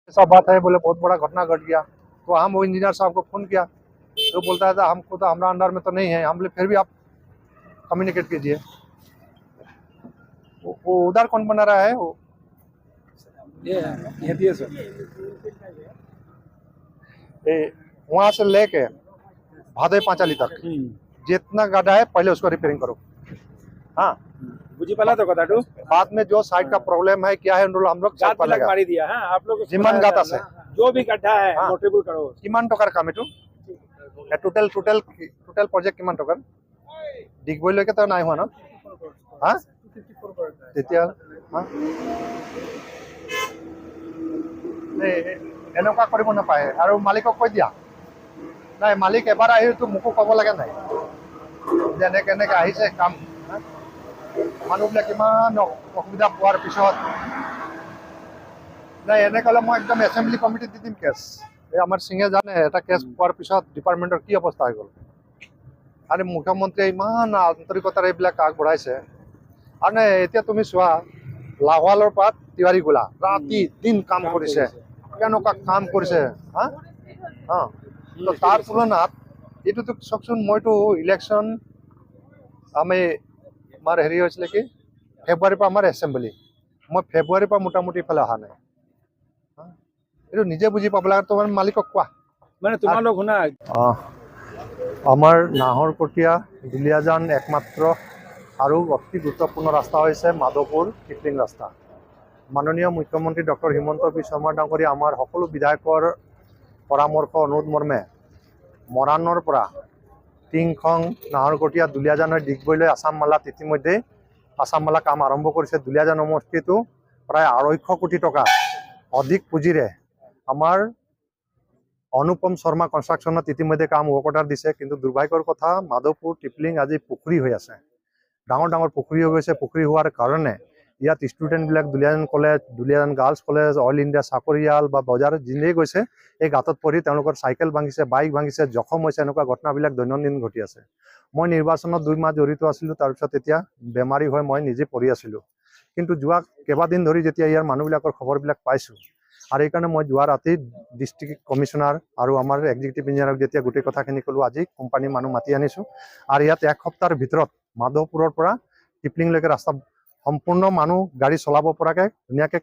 ऐसा बात है, बोले बहुत बड़ा घटना घट गया। तो हम वो इंजीनियर साहब को फोन किया, तो बोलता है हमको तो हमारा अंडर में तो नहीं है। हम बोले फिर भी आप कम्युनिकेट कीजिए। वो उधर कौन बना रहा है वो? ये सर वहां से लेके भादे पांचाली तक जितना गड्ढा है पहले उसको रिपेयरिंग करो। हाँ, बुझी पाला तो कथाटू बाद में जो साइड का प्रॉब्लम है क्या है हम लोग गात भी लग मारी दिया। हाँ, आप लोग जिमान गाता से जो भी गड्ढा है हाँ। नोटेबल करो। किमान टकार काम एटू टोटल टोटल टोटल प्रोजेक्ट किमान टकार डिगबলৈকে তো নাই হোৱা ন? হা তেতিয়া হা এনেকুৱা কৰিব নাপায়। আৰু মালিকক কৈ দিয়া নাই, মালিক এবাৰ আহিটো মোকো ক'ব লাগে নাই যে এনেকে এনেকে আহিছে কাম। মানুহবিলাক কিমান অসুবিধা পোৱাৰ পিছত নাই এনেকে হ'লে মই একদম এছেম্বলি কমিটিত দি দিম কেছ। এই আমাৰ সিঙে জানে এটা কেছ পোৱাৰ পিছত ডিপাৰ্টমেণ্টৰ কি অৱস্থা হৈ গ'ল। আৰু মুখ্যমন্ত্ৰীয়ে ইমান আন্তৰিকতাৰে এইবিলাক আগবঢ়াইছে। আৰু নে এতিয়া তুমি চোৱা লাহোৱালৰ পৰা তিৱাৰীগোলা ৰাতি দিন কাম কৰিছে, কেনেকুৱা কাম কৰিছে। হা হা তো তাৰ তুলনাত এইটোতো চাওকচোন, মইতো ইলেকশ্যন আমি আমাৰ হেৰি হৈছিলে কি ফেব্ৰুৱাৰীৰ পৰা আমাৰ এছেম্বলি, মই ফেব্ৰুৱাৰীৰ পৰা মোটামুটি ইফালে অহা নাই। এইটো নিজে বুজি পাব লাগে। তোমাৰ মালিকক কোৱা মানে তোমালোক শুনা আমাৰ নাহৰকটীয়া দুলীয়াজান একমাত্ৰ আৰু অতি গুৰুত্বপূৰ্ণ ৰাস্তা হৈছে মাধৱপুৰ টিপলিং ৰাস্তা। মাননীয় মুখ্যমন্ত্ৰী ডক্টৰ হিমন্ত বিশ্ব শৰ্মা ডাঙৰীয়া আমাৰ সকলো বিধায়কৰ পৰামৰ্শ অনুৰোধ মৰ্মে মৰাণৰ পৰা টিংখং নাহৰকটীয়া দুলীয়াজানৰ ডিগবৈলৈ আছাম মালাত ইতিমধ্যে আছাম মালা কাম আৰম্ভ কৰিছে। দুলীয়াজান সমষ্টিটো প্ৰায় 250 কোটি টকা অধিক পুঁজিৰে আমাৰ অনুপম শৰ্মা কনষ্ট্ৰাকশ্যনত ইতিমধ্যে কাম ৱৰ্ক অৰ্ডাৰ দিছে। কিন্তু দুৰ্ভাগ্যৰ কথা মাধৱপুৰ টিপলিং আজি পুখুৰী হৈ আছে, ডাঙৰ ডাঙৰ পুখুৰী হৈ গৈছে। পুখুৰী হোৱাৰ কাৰণে ইয়াত ষ্টুডেণ্টবিলাক Duliajan college, Duliajan girls college, Oil India চাকৰিয়াল বা বজাৰত যিনেই গৈছে এই গাঁতত পৰি তেওঁলোকৰ চাইকেল ভাঙিছে, বাইক ভাঙিছে, জখম হৈছে। এনেকুৱা ঘটনাবিলাক দৈনন্দিন ঘটি আছে। মই নিৰ্বাচনত 2 মাহ জড়িত আছিলোঁ, তাৰপিছত এতিয়া বেমাৰী হৈ মই নিজে পৰি আছিলোঁ। কিন্তু যোৱা কেইবাদিন ধৰি যেতিয়া ইয়াৰ মানুহবিলাকৰ খবৰবিলাক পাইছোঁ, আৰু এইকাৰণে মই যোৱা ৰাতি ডিষ্ট্ৰিক্ট কমিশ্যনাৰ আৰু আমাৰ এক্সিকিউটিভ ইঞ্জিনিয়াৰক যেতিয়া গোটেই কথাখিনি ক'লোঁ, আজি কোম্পানীৰ মানুহ মাতি আনিছোঁ। আৰু ইয়াত 1 সপ্তাহৰ ভিতৰত মাধৱপুৰৰ পৰা টিপলিংলৈকে ৰাস্তা সম্পূৰ্ণ মানুহ গাড়ী চলাব পৰাকৈ ধুনীয়াকৈ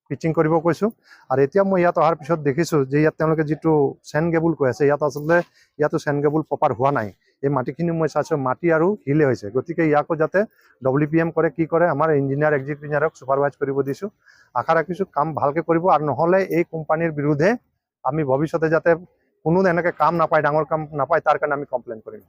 পিচিং কৰিব কৈছোঁ। আৰু এতিয়া মই ইয়াত অহাৰ পিছত দেখিছোঁ যে ইয়াত তেওঁলোকে যিটো চেন কেবুল কৈ আছে, ইয়াত আচলতে ইয়াতো চেন কেবুল প্ৰপাৰ হোৱা নাই। এই মাটিখিনি মই চাইছোঁ মাটি আৰু শিলে হৈছে। গতিকে ইয়াকো যাতে WPM কৰে, কি কৰে আমাৰ ইঞ্জিনিয়াৰ এক্সিকিউটিভ ইঞ্জিনিয়াৰক ছুপাৰভাইজ কৰিব দিছোঁ। আশা ৰাখিছোঁ কাম ভালকৈ কৰিব, আৰু নহ'লে এই কোম্পানীৰ বিৰুদ্ধে আমি ভৱিষ্যতে যাতে কোনো এনেকৈ কাম নাপায়, ডাঙৰ কাম নাপায়, তাৰ কাৰণে আমি কমপ্লেইন কৰিম।